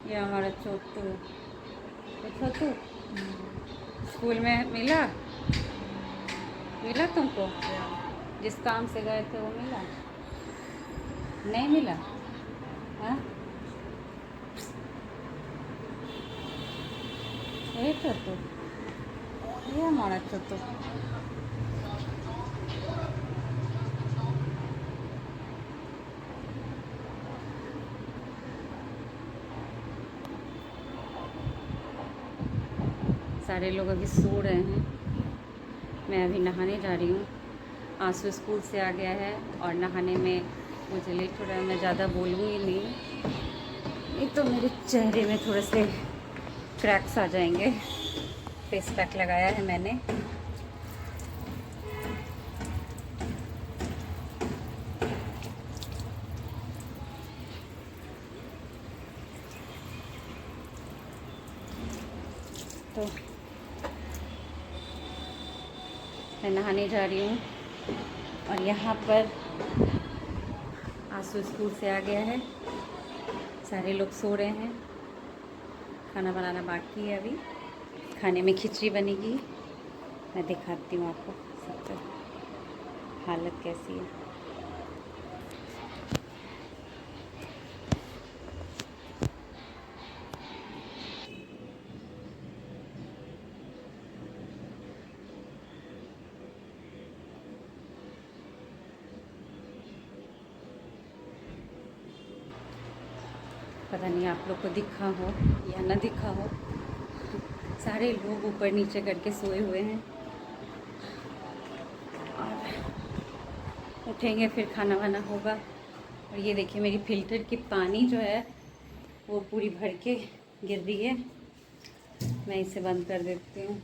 ये हमारा छोटू। तो छोटू स्कूल में मिला मिला तुमको? जिस काम से गए थे वो मिला? नहीं मिला? हाँ, ये छोटू, ये हमारा छोटू। सारे लोग अभी सो रहे हैं, मैं अभी नहाने जा रही हूँ। आंसू स्कूल से आ गया है और नहाने में मुझे लेट हो रहा है। मैं ज़्यादा बोलूँगी नहीं, नहीं तो मेरे चेहरे में थोड़े से क्रैक्स आ जाएंगे। फेस पैक लगाया है मैंने। तो मैं नहाने जा रही हूँ और यहाँ पर आंसू स्कूल से आ गया है, सारे लोग सो रहे हैं। खाना बनाना बाकी है अभी। खाने में खिचड़ी बनेगी, मैं दिखाती हूँ आपको सबका हालत कैसी है। पता नहीं आप लोग को दिखा हो या ना दिखा हो, सारे लोग ऊपर नीचे करके सोए हुए हैं और उठेंगे फिर खाना वाना होगा। और ये देखिए मेरी फ़िल्टर की पानी जो है वो पूरी भर के गिर रही है। मैं इसे बंद कर देती हूँ।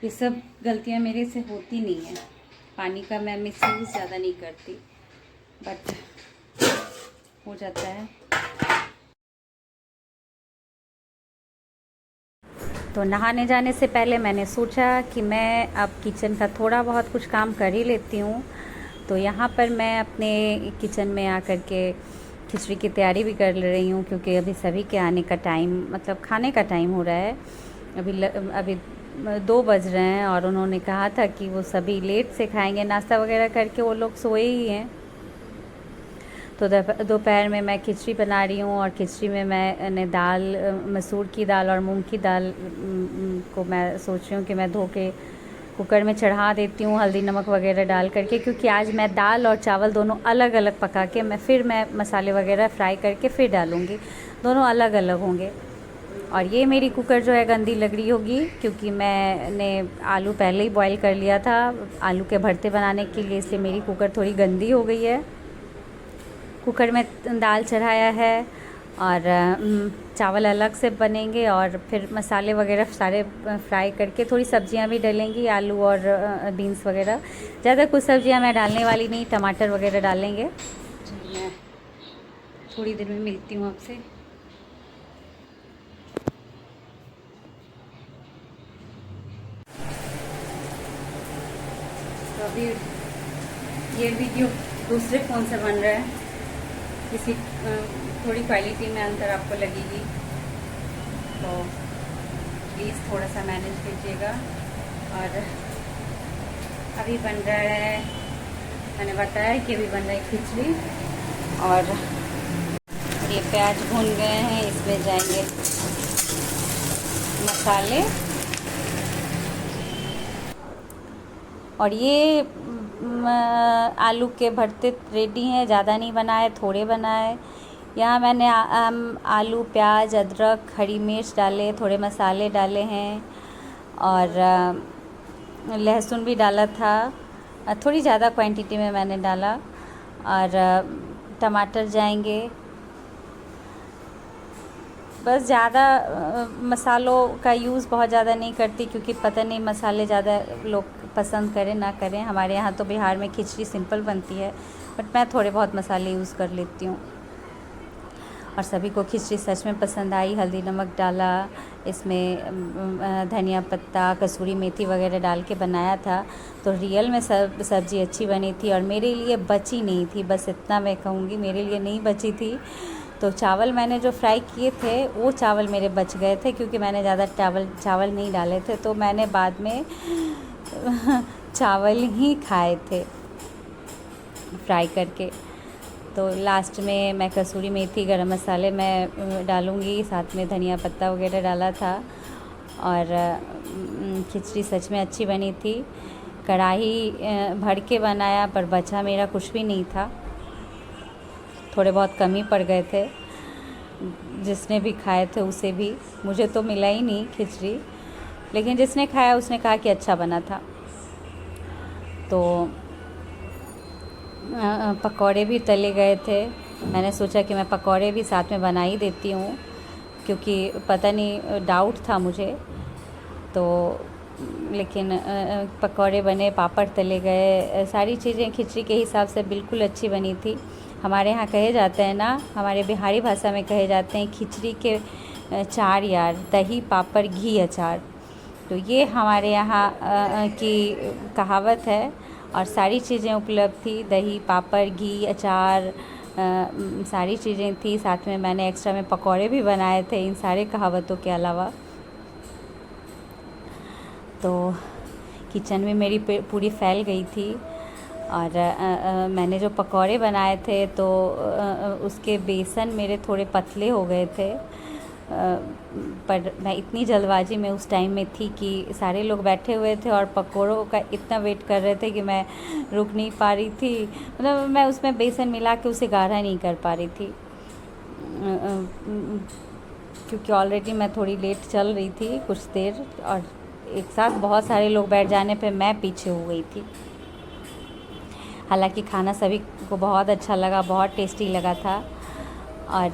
ये सब गलतियाँ मेरे से होती नहीं है। पानी का मैं मिसयूज़ ज़्यादा नहीं करती, बट हो जाता है। तो नहाने जाने से पहले मैंने सोचा कि मैं अब किचन का थोड़ा बहुत कुछ काम कर ही लेती हूँ। तो यहाँ पर मैं अपने किचन में आकर के खिचड़ी की तैयारी भी कर ले रही हूँ, क्योंकि अभी सभी के आने का टाइम, मतलब खाने का टाइम हो रहा है। अभी 2 बज रहे हैं और उन्होंने कहा था कि वो सभी लेट से खाएंगे, नाश्ता वगैरह करके वो लोग सोए ही हैं। तो दोपहर में मैं खिचड़ी बना रही हूँ और खिचड़ी में मैंने दाल, मसूर की दाल और मूंग की दाल को मैं सोच रही हूँ कि मैं धो के कुकर में चढ़ा देती हूँ, हल्दी नमक वगैरह डाल करके, क्योंकि आज मैं दाल और चावल दोनों अलग अलग पका के मैं मसाले वगैरह फ्राई करके फिर डालूँगी, दोनों अलग अलग होंगे। और ये मेरी कुकर जो है गंदी लग रही होगी, क्योंकि मैंने आलू पहले ही बॉईल कर लिया था आलू के भरते बनाने के लिए, इसलिए मेरी कुकर थोड़ी गंदी हो गई है। कुकर में दाल चढ़ाया है और चावल अलग से बनेंगे और फिर मसाले वगैरह सारे फ्राई करके थोड़ी सब्जियां भी डलेंगी, आलू और बीन्स वगैरह। ज़्यादा कुछ सब्जियां मैं डालने वाली नहीं, टमाटर वगैरह डालेंगे। मैं थोड़ी देर में मिलती हूँ आपसे। तो अभी ये वीडियो दूसरे फ़ोन से बन रहा है, किसी थोड़ी क्वालिटी में अंतर आपको लगेगी, तो प्लीज़ थोड़ा सा मैनेज कीजिएगा। और अभी बन रहा है, मैंने बताया कि अभी बन रहा है खिचड़ी, और ये प्याज भून गए हैं, इसमें जाएंगे मसाले। और ये आलू के भरते रेडी हैं, ज़्यादा नहीं बनाए, थोड़े बनाए। यहाँ मैंने आलू, प्याज, अदरक, हरी मिर्च डाले, थोड़े मसाले डाले हैं और लहसुन भी डाला था, थोड़ी ज़्यादा क्वांटिटी में मैंने डाला। और टमाटर जाएंगे। बस ज़्यादा मसालों का यूज़ बहुत ज़्यादा नहीं करती, क्योंकि पता नहीं मसाले ज़्यादा लोग पसंद करें ना करें। हमारे यहाँ तो बिहार में खिचड़ी सिंपल बनती है, बट मैं थोड़े बहुत मसाले यूज़ कर लेती हूँ। और सभी को खिचड़ी सच में पसंद आई। हल्दी नमक डाला, इसमें धनिया पत्ता, कसूरी मेथी वगैरह डाल के बनाया था। तो रियल में सब्ज़ी अच्छी बनी थी और मेरे लिए बची नहीं थी, बस इतना मैं कहूँगी, मेरे लिए नहीं बची थी। तो चावल मैंने जो फ्राई किए थे वो चावल मेरे बच गए थे, क्योंकि मैंने ज़्यादा चावल नहीं डाले थे, तो मैंने बाद में चावल ही खाए थे फ्राई करके। तो लास्ट में मैं कसूरी मेथी, गरम मसाले मैं डालूँगी, साथ में धनिया पत्ता वगैरह डाला था। और खिचड़ी सच में अच्छी बनी थी। कढ़ाई भर के बनाया, पर बचा मेरा कुछ भी नहीं था, थोड़े बहुत कम ही पड़ गए थे। जिसने भी खाए थे उसे भी, मुझे तो मिला ही नहीं खिचड़ी, लेकिन जिसने खाया उसने कहा कि अच्छा बना था। तो पकौड़े भी तले गए थे। मैंने सोचा कि मैं पकौड़े भी साथ में बना ही देती हूँ, क्योंकि पता नहीं, डाउट था मुझे। तो लेकिन पकौड़े बने, पापड़ तले गए, सारी चीज़ें खिचड़ी के हिसाब से बिल्कुल अच्छी बनी थी। हमारे यहाँ कहे जाते हैं ना, हमारे बिहारी भाषा में कहे जाते हैं खिचड़ी के चार यार, दही पापड़ घी अचार। तो ये हमारे यहाँ की कहावत है, और सारी चीज़ें उपलब्ध थी, दही पापड़ घी अचार, सारी चीज़ें थी। साथ में मैंने एक्स्ट्रा में पकौड़े भी बनाए थे इन सारे कहावतों के अलावा। तो किचन में मेरी पूरी फैल गई थी। और मैंने जो पकौड़े बनाए थे तो उसके बेसन मेरे थोड़े पतले हो गए थे, पर मैं इतनी जल्दबाजी में उस टाइम में थी कि सारे लोग बैठे हुए थे और पकौड़ों का इतना वेट कर रहे थे कि मैं रुक नहीं पा रही थी। मतलब मैं उसमें बेसन मिला के उसे गाढ़ा नहीं कर पा रही थी, क्योंकि ऑलरेडी मैं थोड़ी लेट चल रही थी कुछ देर, और एक साथ बहुत सारे लोग बैठ जाने पे मैं पीछे हो गई थी। हालांकि खाना सभी को बहुत अच्छा लगा, बहुत टेस्टी लगा था। और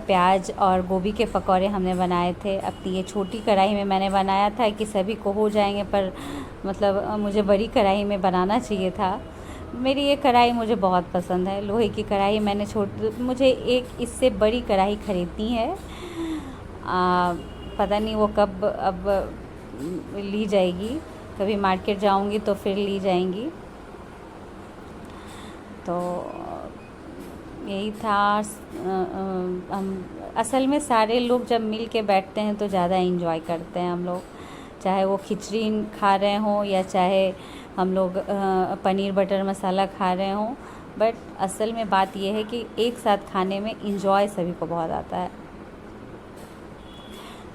प्याज और गोभी के पकौड़े हमने बनाए थे अपनी ये छोटी कढ़ाई में। मैंने बनाया था कि सभी को हो जाएंगे, पर मतलब मुझे बड़ी कढ़ाई में बनाना चाहिए था। मेरी ये कढ़ाई मुझे बहुत पसंद है, लोहे की कढ़ाई। मुझे एक इससे बड़ी कढ़ाई ख़रीदनी है। पता नहीं वो कब अब ली जाएगी, कभी मार्केट जाऊंगी तो फिर ली जाएंगी। तो यही था। असल में सारे लोग जब मिल के बैठते हैं तो ज़्यादा एंजॉय करते हैं हम लोग, चाहे वो खिचड़ी खा रहे हों या चाहे हम लोग पनीर बटर मसाला खा रहे हों। बट असल में बात यह है कि एक साथ खाने में एंजॉय सभी को बहुत आता है।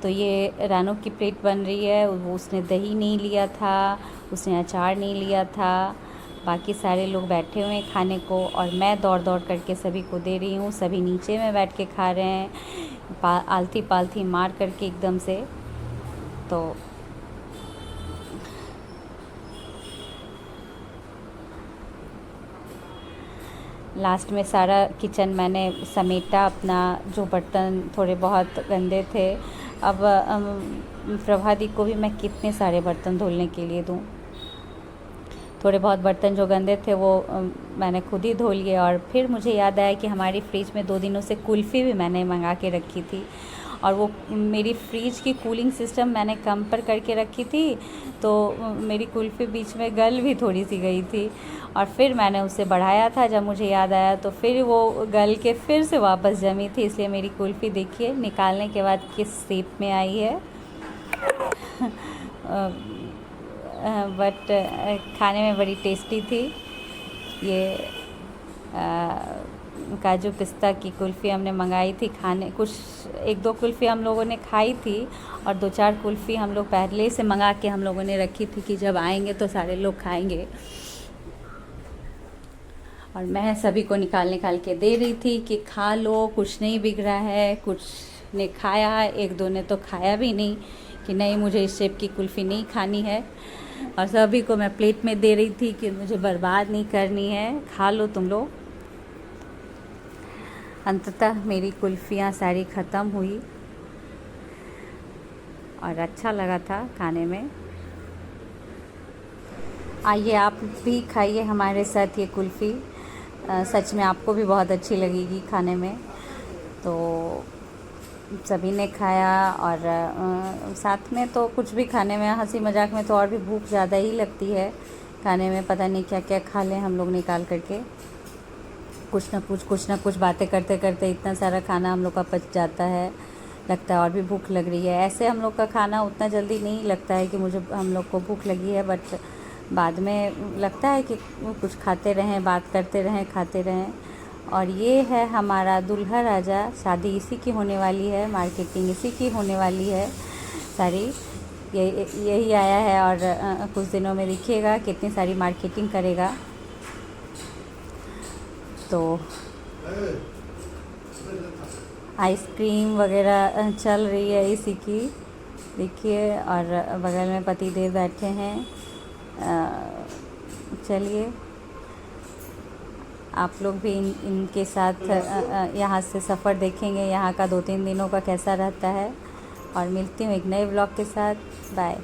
तो ये रानू की प्लेट बन रही है। उसने दही नहीं लिया था, उसने अचार नहीं लिया था, बाकी सारे लोग बैठे हुए हैं खाने को, और मैं दौड़ दौड़ करके सभी को दे रही हूँ। सभी नीचे में बैठ के खा रहे हैं, आलती पालती मार करके एकदम से। तो लास्ट में सारा किचन मैंने समेटा, अपना जो बर्तन थोड़े बहुत गंदे थे। अब प्रभा दी को भी मैं कितने सारे बर्तन धुलने के लिए दूँ। थोड़े बहुत बर्तन जो गंदे थे वो मैंने खुद ही धो लिए। और फिर मुझे याद आया कि हमारी फ्रिज में 2 दिनों से कुल्फ़ी भी मैंने मंगा के रखी थी, और वो मेरी फ्रिज की कूलिंग सिस्टम मैंने कम पर करके रखी थी, तो मेरी कुल्फ़ी बीच में गल भी थोड़ी सी गई थी। और फिर मैंने उसे बढ़ाया था, जब मुझे याद आया तो फिर वो गल के फिर से वापस जमी थी। इसलिए मेरी कुल्फ़ी देखिए निकालने के बाद किस शेप में आई है। बट खाने में बड़ी टेस्टी थी। ये काजू पिस्ता की कुल्फ़ी हमने मंगाई थी। खाने कुछ 1-2 कुल्फ़ी हम लोगों ने खाई थी, और 2-4 कुल्फ़ी हम लोग पहले से मंगा के हम लोगों ने रखी थी कि जब आएंगे तो सारे लोग खाएंगे। और मैं सभी को निकाल के दे रही थी कि खा लो, कुछ नहीं बिगड़ा है। कुछ ने खाया, 1-2 ने तो खाया भी नहीं कि नहीं मुझे इस शेप की कुल्फ़ी नहीं खानी है। और सभी को मैं प्लेट में दे रही थी कि मुझे बर्बाद नहीं करनी है, खा लो तुम लोग। अंततः मेरी कुल्फ़ियाँ सारी ख़त्म हुई और अच्छा लगा था खाने में। आइए आप भी खाइए हमारे साथ ये कुल्फ़ी, सच में आपको भी बहुत अच्छी लगेगी खाने में। तो सभी ने खाया और साथ में तो कुछ भी खाने में हंसी मजाक में तो और भी भूख ज़्यादा ही लगती है। खाने में पता नहीं क्या क्या खा लें हम लोग निकाल करके, कुछ ना कुछ बातें करते करते इतना सारा खाना हम लोग का पच जाता है, लगता है और भी भूख लग रही है। ऐसे हम लोग का खाना उतना जल्दी नहीं लगता है कि मुझे हम लोग को भूख लगी है, बट बाद में लगता है कि कुछ खाते रहें, बात करते रहें, खाते रहें। और ये है हमारा दूल्हा राजा, शादी इसी की होने वाली है, मार्केटिंग इसी की होने वाली है सारी। यही आया है और कुछ दिनों में देखिएगा कितनी सारी मार्केटिंग करेगा। तो आइसक्रीम वगैरह चल रही है इसी की, देखिए। और बगल में पति देव बैठे हैं। चलिए आप लोग भी इनके साथ यहाँ से सफ़र देखेंगे, यहाँ का 2-3 दिनों का कैसा रहता है। और मिलती हूँ एक नए ब्लॉग के साथ। बाय।